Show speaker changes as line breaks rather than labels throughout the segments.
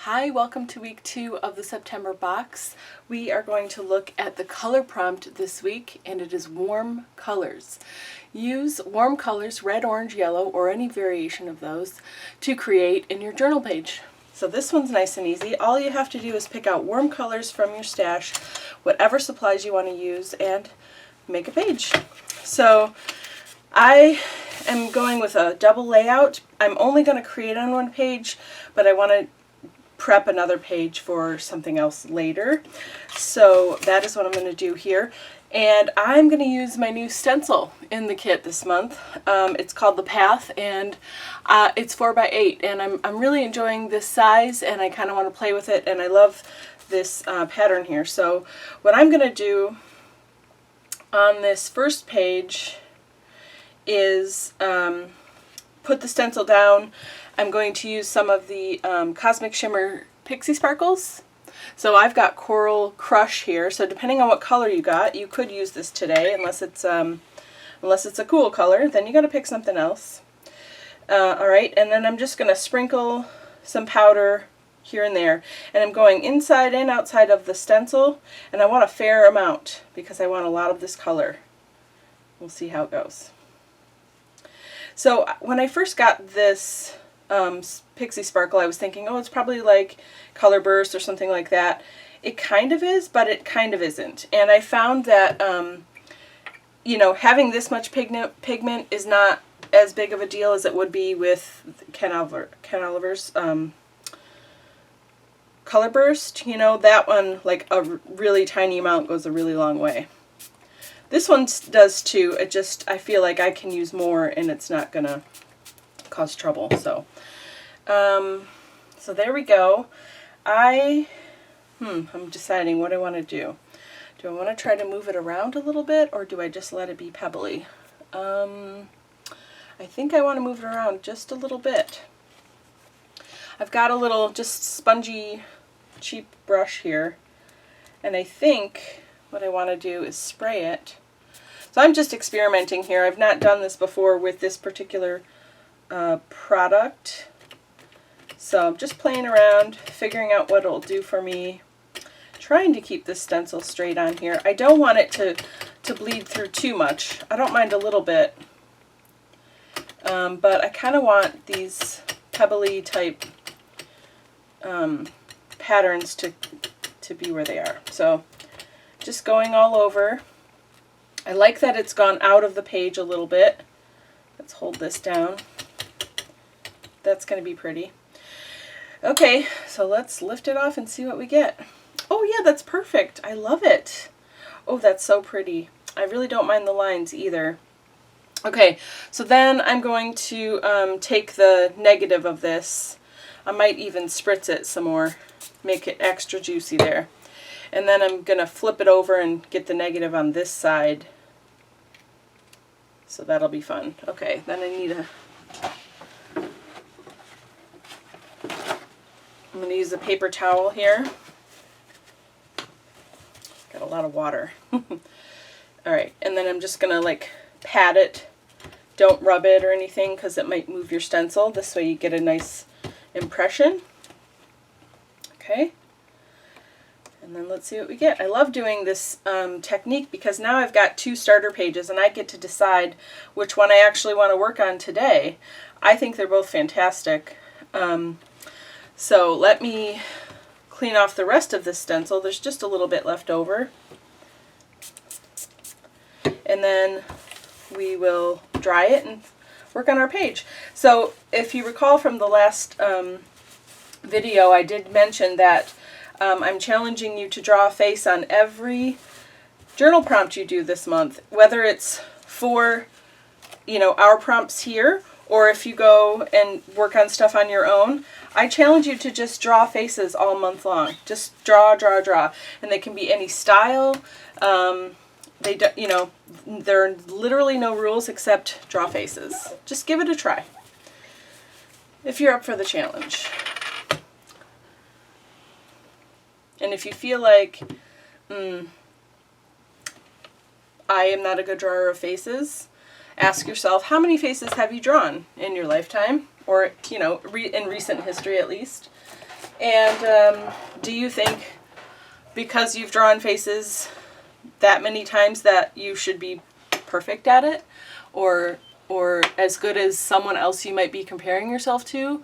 Hi, welcome to week 2 of the September box. We are going to look at the color prompt this week, and it is warm colors. Use warm colors, red, orange, yellow, or any variation of those, to create in your journal page. So this one's nice and easy. All you have to do is pick out warm colors from your stash, whatever supplies you want to use, and make a page. So I am going with a double layout. I'm only going to create on one page, but I want to prep another page for something else later. So that is what I'm going to do here. And I'm going to use my new stencil in the kit this month. It's called The Path, and it's 4x8, and I'm really enjoying this size, and I kind of want to play with it, and I love this pattern here. So what I'm going to do on this first page is put the stencil down. I'm going to use some of the Cosmic Shimmer Pixie Sparkles. So I've got Coral Crush here. So depending on what color you got, you could use this today, unless it's a cool color. Then you got to pick something else. All right, and then I'm just going to sprinkle some powder here and there, and I'm going inside and outside of the stencil, and I want a fair amount because I want a lot of this color. We'll see how it goes. So when I first got this Pixie Sparkle, I was thinking, oh, it's probably like Color Burst or something like that. It kind of is, but it kind of isn't. And I found that, you know, having this much pigment is not as big of a deal as it would be with Ken Oliver's Color Burst. You know, that one, like a really tiny amount goes a really long way. This one does too. I feel like I can use more and it's not gonna cause trouble. So there we go. I'm deciding what I want to do. Do I want to try to move it around a little bit, or do I just let it be pebbly? I think I want to move it around just a little bit. I've got a little just spongy, cheap brush here, and I think what I want to do is spray it. So I'm just experimenting here. I've not done this before with this particular product. So I'm just playing around, figuring out what it'll do for me, trying to keep this stencil straight on here. I don't want it to bleed through too much. I don't mind a little bit, but I kind of want these pebbly type patterns to be where they are. So just going all over. I like that it's gone out of the page a little bit. Let's hold this down. That's going to be pretty. Okay, so let's lift it off and see what we get. Oh yeah, that's perfect. I love it. Oh, that's so pretty. I really don't mind the lines either. Okay, so then I'm going to take the negative of this. I might even spritz it some more, make it extra juicy there. And then I'm going to flip it over and get the negative on this side. So that'll be fun. Okay, then I need I'm going to use a paper towel here. Got a lot of water. Alright, and then I'm just going to like pat it. Don't rub it or anything because it might move your stencil. This way you get a nice impression. Okay. And then let's see what we get. I love doing this technique because now I've got 2 starter pages and I get to decide which one I actually want to work on today. I think they're both fantastic. So let me clean off the rest of this stencil. There's just a little bit left over. And then we will dry it and work on our page. So if you recall from the last video, I did mention that I'm challenging you to draw a face on every journal prompt you do this month, whether it's for, you know, our prompts here, or if you go and work on stuff on your own. I challenge you to just draw faces all month long. Just draw, draw, draw. And they can be any style. You know, there are literally no rules except draw faces. Just give it a try if you're up for the challenge. And if you feel like, I am not a good drawer of faces, ask yourself, how many faces have you drawn in your lifetime? Or, you know, in recent history at least. And do you think because you've drawn faces that many times that you should be perfect at it, or as good as someone else you might be comparing yourself to?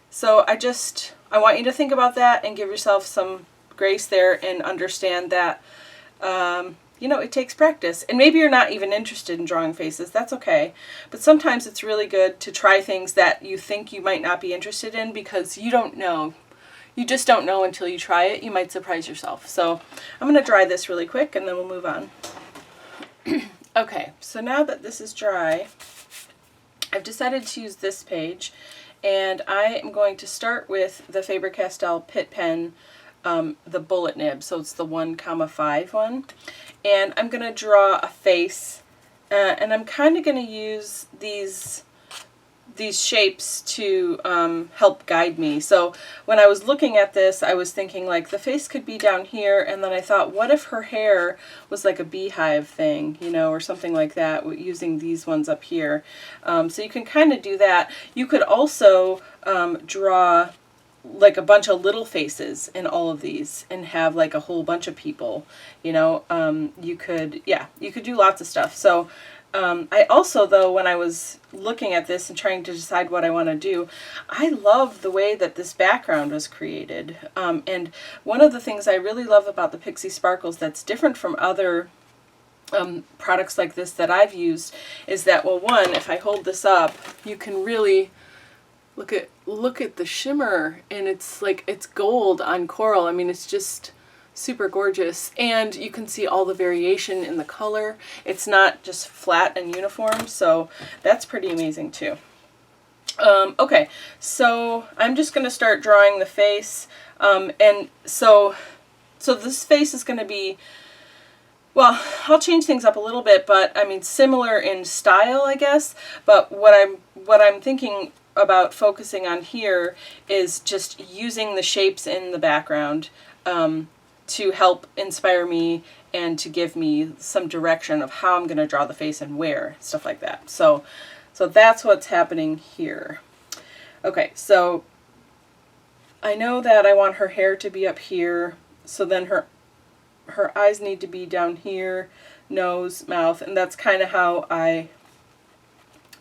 So I want you to think about that and give yourself some grace there and understand that it takes practice. And maybe you're not even interested in drawing faces. That's okay. But sometimes it's really good to try things that you think you might not be interested in, because you don't know. You just don't know until you try it. You might surprise yourself. So I'm going to dry this really quick and then we'll move on. Okay, so now that this is dry, I've decided to use this page, and I am going to start with the Faber-Castell Pitt pen, the bullet nib, so it's the 1,5 one. And I'm going to draw a face, and I'm kind of going to use these shapes to help guide me. So when I was looking at this, I was thinking like the face could be down here, and then I thought, what if her hair was like a beehive thing, or something like that, using these ones up here. So you can kind of do that. You could also draw like a bunch of little faces in all of these and have like a whole bunch of people, you could do lots of stuff. So I also, though, when I was looking at this and trying to decide what I want to do, I love the way that this background was created. And one of the things I really love about the Pixie Sparkles that's different from other products like this that I've used is that, well, one, if I hold this up, you can really look at the shimmer, and it's like it's gold on coral. I mean, it's just super gorgeous, and you can see all the variation in the color. It's not just flat and uniform, so that's pretty amazing too. Okay, so I'm just going to start drawing the face, and so this face is going to be, well, I'll change things up a little bit, but I mean similar in style, I guess. But what I'm thinking about focusing on here is just using the shapes in the background to help inspire me and to give me some direction of how I'm going to draw the face and where, stuff like that. So that's what's happening here. Okay, so I know that I want her hair to be up here, so then her eyes need to be down here, nose, mouth, and that's kind of how I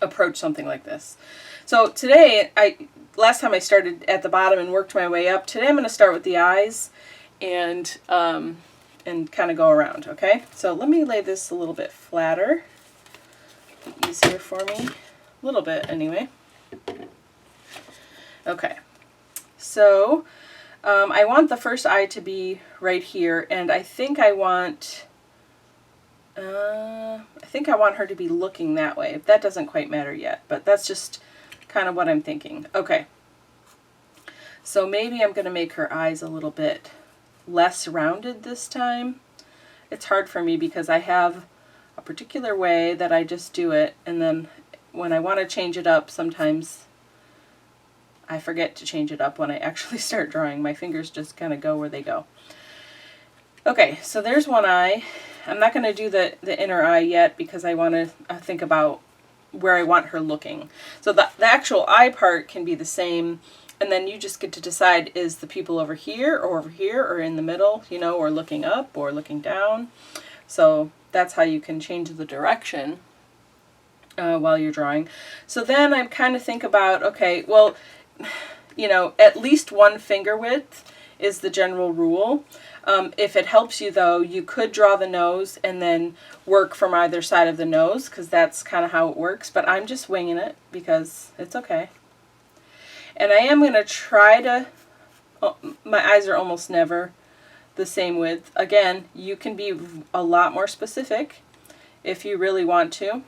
approach something like this. So today, last time I started at the bottom and worked my way up. Today I'm going to start with the eyes and kind of go around, okay? So let me lay this a little bit flatter. Be easier for me. A little bit, anyway. Okay. So I want the first eye to be right here, and I think I want her to be looking that way. That doesn't quite matter yet, but that's just kind of what I'm thinking. Okay. So maybe I'm going to make her eyes a little bit less rounded this time. It's hard for me because I have a particular way that I just do it, and then when I want to change it up, sometimes I forget to change it up when I actually start drawing. My fingers just kind of go where they go. Okay, so there's one eye. I'm not going to do the inner eye yet because I want to think about where I want her looking. So the actual eye part can be the same, and then you just get to decide, is the pupil over here or in the middle, or looking up or looking down. So that's how you can change the direction while you're drawing. So then I kind of think about, okay, well, at least one finger width is the general rule. If it helps you, though, you could draw the nose and then work from either side of the nose, because that's kind of how it works. But I'm just winging it because it's okay. And I am going to try to, my eyes are almost never the same width. Again, you can be a lot more specific if you really want to.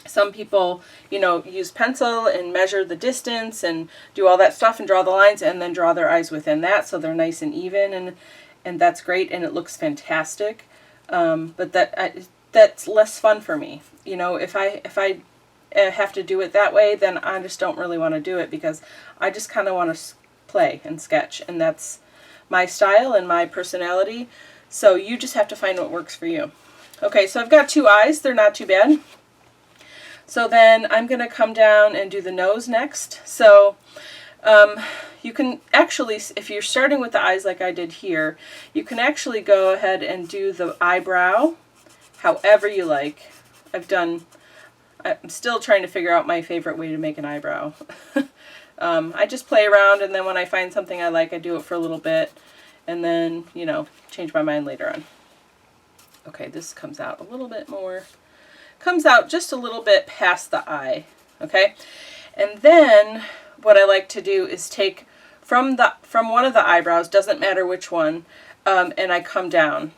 Some people, use pencil and measure the distance and do all that stuff and draw the lines and then draw their eyes within that so they're nice and even, and that's great and it looks fantastic. But that's less fun for me. If I have to do it that way, then I just don't really want to do it because I just kind of want to play and sketch, and that's my style and my personality. So you just have to find what works for you. Okay, so I've got two eyes. They're not too bad. So then I'm going to come down and do the nose next. So You can actually, if you're starting with the eyes like I did here, you can actually go ahead and do the eyebrow however you like. I'm still trying to figure out my favorite way to make an eyebrow. I just play around, and then when I find something I like, I do it for a little bit, and then, you know, change my mind later on. Okay, this comes out a little bit more. Comes out just a little bit past the eye, okay? And then what I like to do is take from one of the eyebrows, doesn't matter which one, and I come down,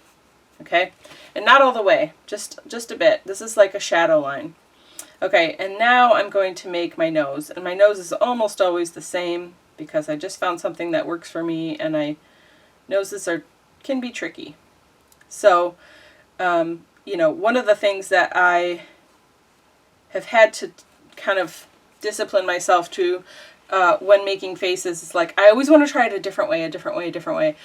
okay? And not all the way, just a bit. This is like a shadow line. Okay, and now I'm going to make my nose, and my nose is almost always the same because I just found something that works for me, and noses can be tricky. So, you know, one of the things that I have had to kind of discipline myself to when making faces is like, I always want to try it a different way,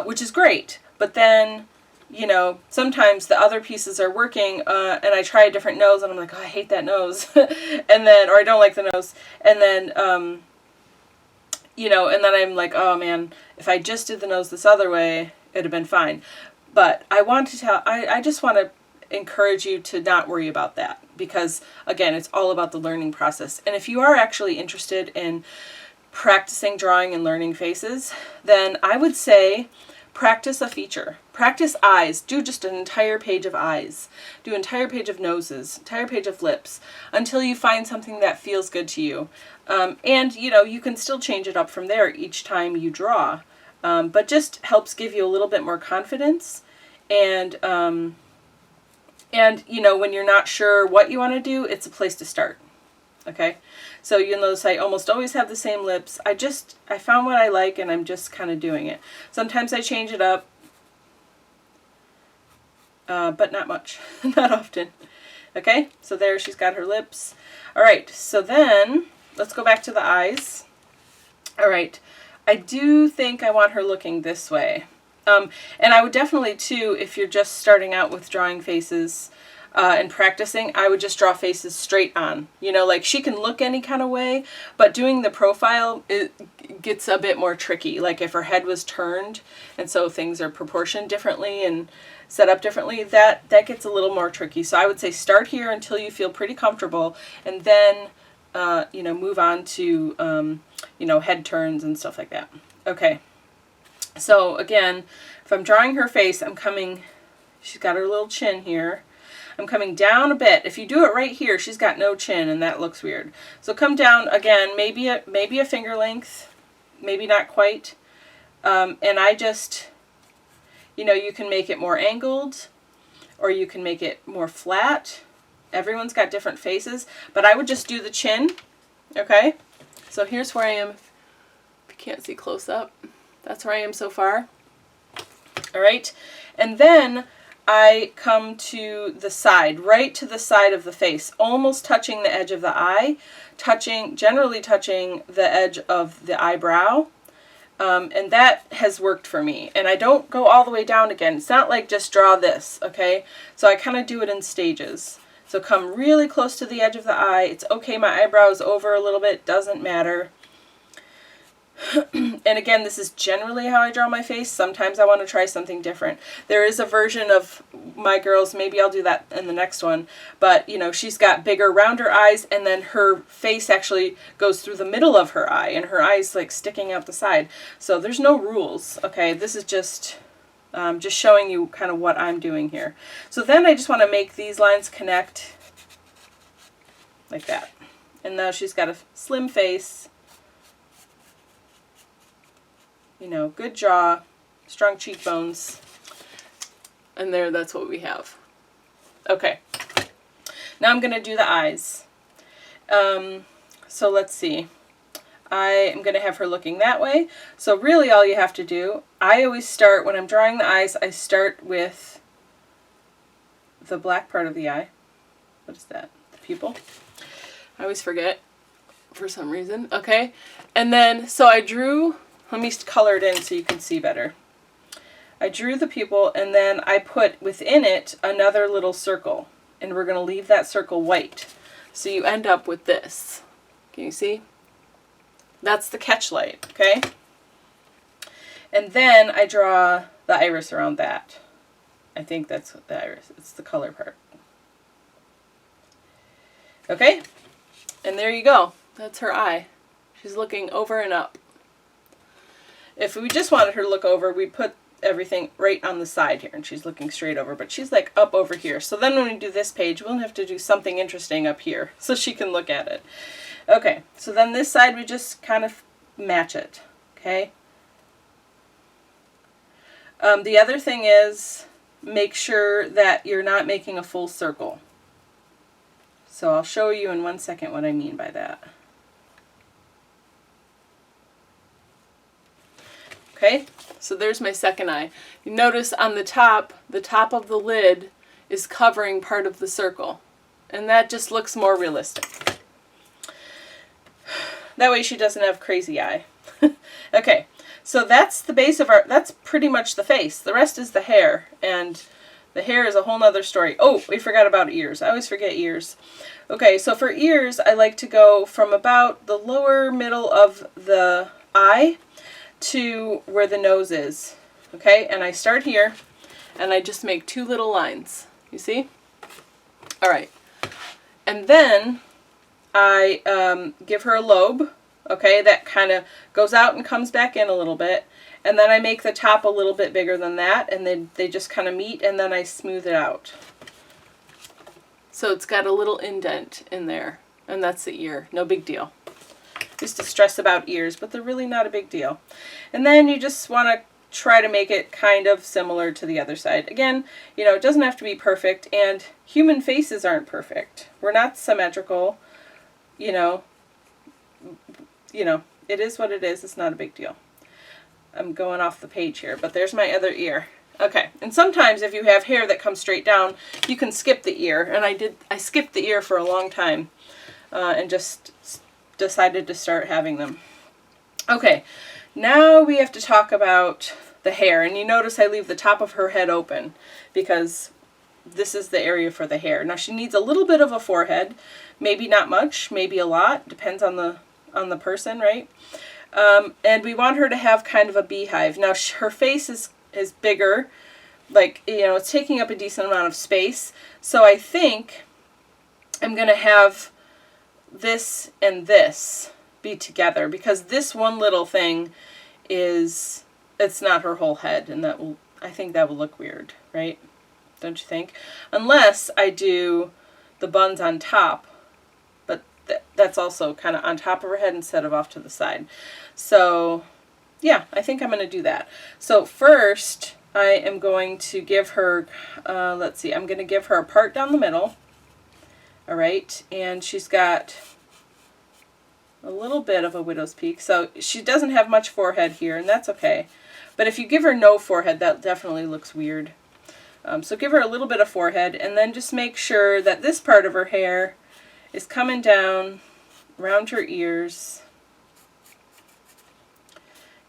which is great. But then, you know, sometimes the other pieces are working and I try a different nose and I'm like, oh, I hate that nose. And then, or I don't like the nose. And then, you know, and then I'm like, oh man, if I just did the nose this other way, it'd have been fine. But I just want to encourage you to not worry about that because, again, it's all about the learning process. And if you are actually interested in practicing drawing and learning faces, then I would say practice a feature. Practice eyes. Do just an entire page of eyes. Do an entire page of noses, entire page of lips, until you find something that feels good to you. And, you know, you can still change it up from there each time you draw. But just helps give you a little bit more confidence. And you know, when you're not sure what you want to do, it's a place to start. Okay? So you'll notice I almost always have the same lips. I found what I like and I'm just kind of doing it. Sometimes I change it up, but not much. Not often. Okay? So there, she's got her lips. Alright, so then let's go back to the eyes. Alright. I do think I want her looking this way. And I would definitely, too, if you're just starting out with drawing faces and practicing, I would just draw faces straight on. You know, like she can look any kind of way, but doing the profile, it gets a bit more tricky. Like if her head was turned, and so things are proportioned differently and set up differently, that gets a little more tricky. So I would say start here until you feel pretty comfortable, and then, you know, move on to, you know, head turns and stuff like that. Okay. So again, if I'm drawing her face, she's got her little chin here. I'm coming down a bit. If you do it right here, she's got no chin and that looks weird. So come down again, maybe a finger length, maybe not quite. And I just, you know, you can make it more angled or you can make it more flat. Everyone's got different faces, but I would just do the chin. Okay. So here's where I am. If you can't see close up. That's where I am so far. All right. And then I come to the side, right to the side of the face, almost touching the edge of the eye, generally touching the edge of the eyebrow. And that has worked for me. And I don't go all the way down again. It's not like just draw this, okay? So I kind of do it in stages. So come really close to the edge of the eye. It's okay, my eyebrow is over a little bit, doesn't matter. And again, this is generally how I draw my face. Sometimes I want to try something different. There is a version of my girls, maybe I'll do that in the next one, but you know, she's got bigger, rounder eyes, and then her face actually goes through the middle of her eye, and her eye's like sticking out the side. So there's no rules, okay? This is just showing you kind of what I'm doing here. So then I just want to make these lines connect like that. And now she's got a slim face. You know, good jaw, strong cheekbones, and that's what we have. Okay, now I'm going to do the eyes. So let's see. I am going to have her looking that way. So really all you have to do, I always start, when I'm drawing the eyes, I start with the black part of the eye. What is that? The pupil? I always forget for some reason. Okay, and then, so I drew... Let me color it in so you can see better. I drew the pupil and then I put within it another little circle. And we're going to leave that circle white. So you end up with this. Can you see? That's the catch light, okay? And then I draw the iris around that. I think that's the iris. It's the color part. Okay? And there you go. That's her eye. She's looking over and up. If we just wanted her to look over, we'd put everything right on the side here, and she's looking straight over, but she's like up over here. So then when we do this page, we'll have to do something interesting up here so she can look at it. Okay, so then this side we just kind of match it, okay? The other thing is make sure that you're not making a full circle. So I'll show you in 1 second what I mean by that. Okay, so there's my second eye. You notice on the top of the lid is covering part of the circle. And that just looks more realistic. That way she doesn't have crazy eye. Okay, so that's the base of that's pretty much the face. The rest is the hair, and the hair is a whole nother story. Oh, we forgot about ears. I always forget ears. Okay, so for ears, I like to go from about the lower middle of the eye to where the nose is. Okay, and I start here, and I just make 2 little lines. You see? All right. And then I give her a lobe, okay, that kind of goes out and comes back in a little bit. And then I make the top a little bit bigger than that, and then they just kind of meet, and then I smooth it out. So it's got a little indent in there, and that's the ear. No big deal. I used to stress about ears, but they're really not a big deal. And then you just want to try to make it kind of similar to the other side. Again, you know, it doesn't have to be perfect, and human faces aren't perfect. We're not symmetrical, you know, it is what it is. It's not a big deal. I'm going off the page here, but there's my other ear. Okay, and sometimes if you have hair that comes straight down, you can skip the ear, and I skipped the ear for a long time, and just decided to start having them. Okay, now we have to talk about the hair, and you notice I leave the top of her head open because this is the area for the hair. Now she needs a little bit of a forehead, maybe not much, maybe a lot, depends on the person, right? And we want her to have kind of a beehive. Now her face is bigger, like, you know, it's taking up a decent amount of space. So I think I'm going to have this and this be together, because this one little thing it's not her whole head, and I think that will look weird, right? Don't you think? Unless I do the buns on top, but that's also kind of on top of her head instead of off to the side. So yeah, I think I'm going to do that. So first I am going to give her, let's see, I'm going to give her a part down the middle. All right, and she's got a little bit of a widow's peak. So she doesn't have much forehead here, and that's okay. But if you give her no forehead, that definitely looks weird. So give her a little bit of forehead, and then just make sure that this part of her hair is coming down around her ears.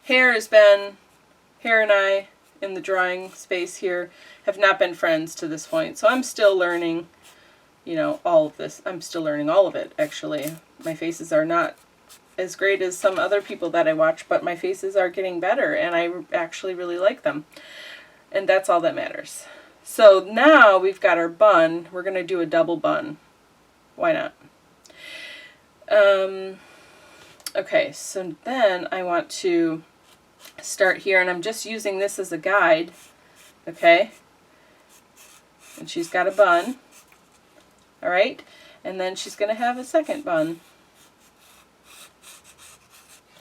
Hair and I in the drawing space here have not been friends to this point, so I'm still learning, you know, all of this. I'm still learning all of it, actually. My faces are not as great as some other people that I watch, but my faces are getting better, and I actually really like them. And that's all that matters. So now we've got our bun. We're going to do a double bun. Why not? Okay, so then I want to start here, and I'm just using this as a guide, okay? And she's got a bun, all right? And then she's going to have a second bun.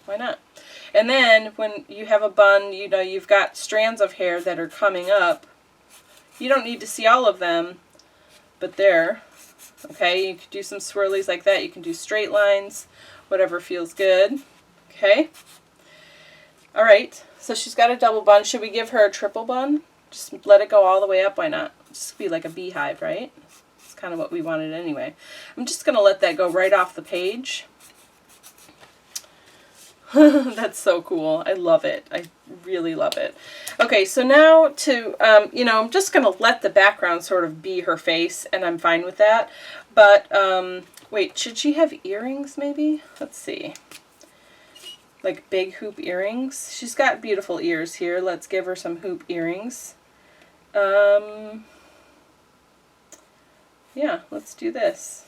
Why not? And then when you have a bun, you know, you've got strands of hair that are coming up. You don't need to see all of them, but there, okay? You could do some swirlies like that. You can do straight lines, whatever feels good, okay? All right, so she's got a double bun. Should we give her a triple bun? Just let it go all the way up. Why not? Just be like a beehive, right? It's kind of what we wanted anyway. I'm just going to let that go right off the page. That's so cool. I love it. I really love it. Okay, so now to, you know, I'm just going to let the background sort of be her face, and I'm fine with that. But, wait, should she have earrings maybe? Let's see. like big hoop earrings. She's got beautiful ears here. Let's give her some hoop earrings. Yeah, let's do this.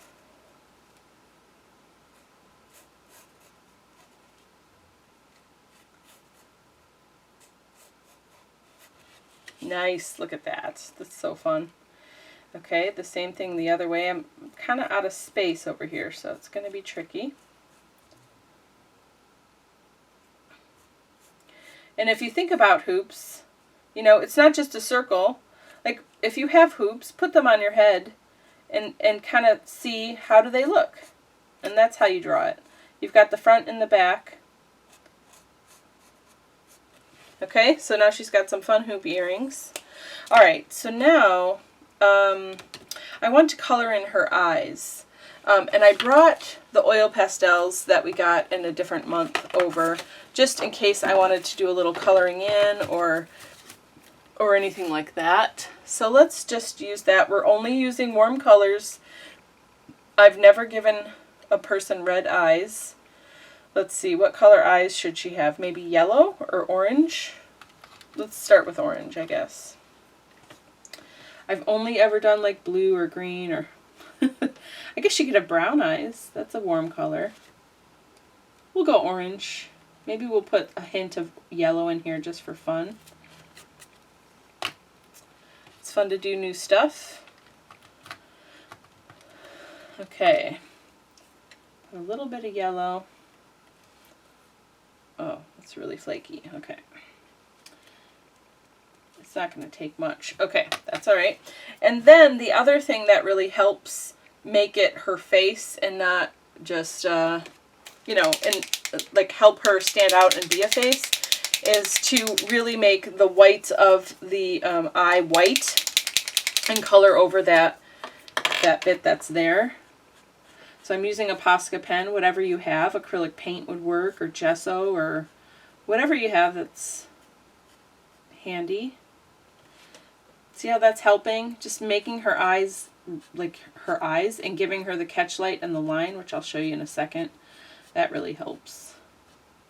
Nice, look at that. That's so fun. Okay, the same thing the other way. I'm kind of out of space over here, so it's going to be tricky. And if you think about hoops, you know, it's not just a circle. Like, if you have hoops, put them on your head and kind of see how do they look. And that's how you draw it. You've got the front and the back. Okay, so now she's got some fun hoop earrings. Alright, so now I want to color in her eyes. And I brought the oil pastels that we got in a different month over, just in case I wanted to do a little coloring in or anything like that. So let's just use that. We're only using warm colors. I've never given a person red eyes. Let's see, what color eyes should she have? Maybe yellow or orange? Let's start with orange, I guess. I've only ever done like blue or green or... I guess she could have brown eyes. That's a warm color. We'll go orange. Maybe we'll put a hint of yellow in here just for fun. It's fun to do new stuff. Okay. Put a little bit of yellow. Oh, it's really flaky. Okay. It's not going to take much. Okay, that's all right. And then the other thing that really helps make it her face and not just, you know, and like help her stand out and be a face is to really make the whites of the eye white and color over that bit that's there. So I'm using a Posca pen, whatever you have. Acrylic paint would work, or gesso, or whatever you have that's handy. See how that's helping? Just making her eyes like her eyes and giving her the catch light and the line, which I'll show you in a second. That really helps.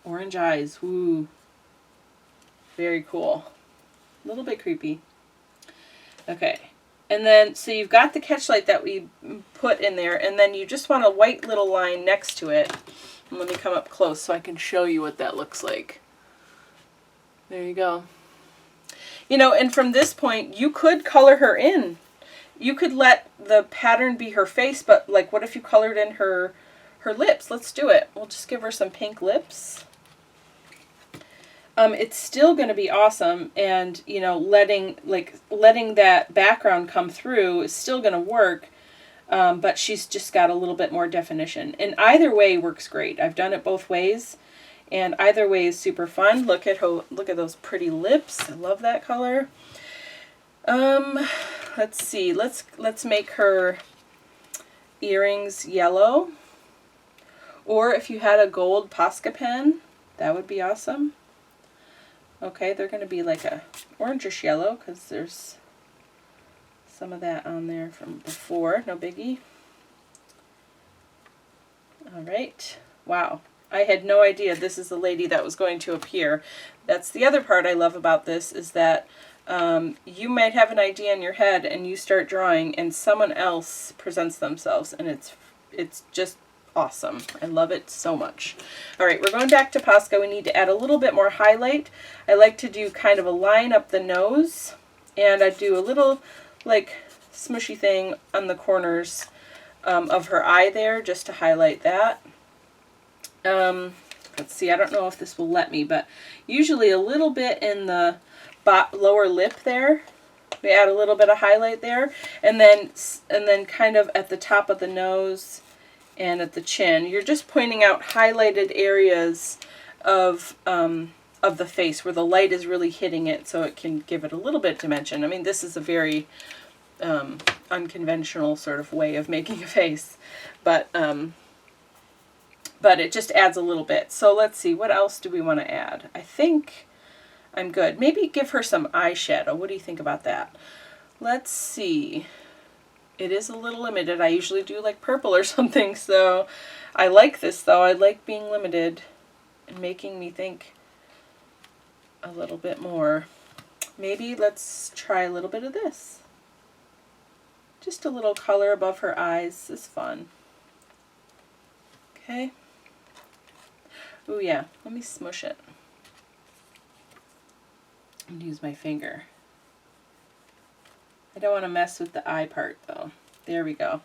Orange eyes, woo. Very cool. A little bit creepy. Okay. And then, so you've got the catch light that we put in there, and then you just want a white little line next to it. And let me come up close so I can show you what that looks like. There you go. You know, and from this point, you could color her in. You could let the pattern be her face, but like, what if you colored in her lips? Let's do it. We'll just give her some pink lips. It's still going to be awesome, and you know, letting that background come through is still going to work, but she's just got a little bit more definition. And either way works great. I've done it both ways, and either way is super fun. Look at those pretty lips. I love that color. Let's see. Let's make her earrings yellow, or if you had a gold Posca pen, that would be awesome. Okay, they're going to be like a orangish yellow because there's some of that on there from before. No biggie. All right. Wow. I had no idea this is the lady that was going to appear. That's the other part I love about this, is that you might have an idea in your head and you start drawing and someone else presents themselves, and it's just awesome. I love it so much. All right, we're going back to Posca. We need to add a little bit more highlight. I like to do kind of a line up the nose, and I do a little like smushy thing on the corners of her eye there just to highlight that. Let's see, I don't know if this will let me, but usually a little bit in the lower lip there. We add a little bit of highlight there, and then kind of at the top of the nose and at the chin. You're just pointing out highlighted areas of the face where the light is really hitting it, so it can give it a little bit dimension. I mean, this is a very unconventional sort of way of making a face, but it just adds a little bit. So let's see, what else do we want to add? I think I'm good. Maybe give her some eyeshadow. What do you think about that? Let's see. It is a little limited. I usually do like purple or something, so I like this though. I like being limited. and making me think a little bit more. Maybe let's try a little bit of this. Just a little color above her eyes is fun. Okay. Oh yeah, let me smush it. And use my finger. I don't want to mess with the eye part though. There we go.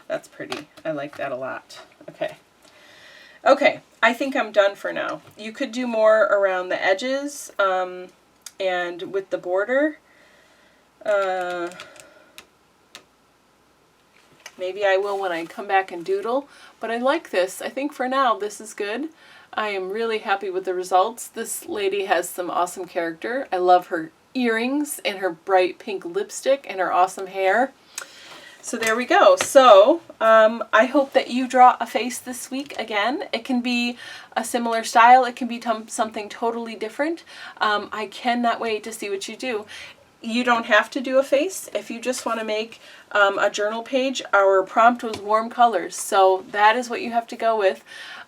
That's pretty. I like that a lot. Okay. Okay, I think I'm done for now. You could do more around the edges and with the border. Maybe I will when I come back and doodle, but I like this. I think for now this is good. I am really happy with the results. This lady has some awesome character. I love her earrings and her bright pink lipstick and her awesome hair. So there we go. So I hope that you draw a face this week again. It can be a similar style. It can be something totally different. I cannot wait to see what you do. You don't have to do a face. If you just want to make a journal page, our prompt was warm colors. So that is what you have to go with.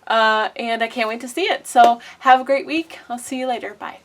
And I can't wait to see it. So have a great week. I'll see you later. Bye.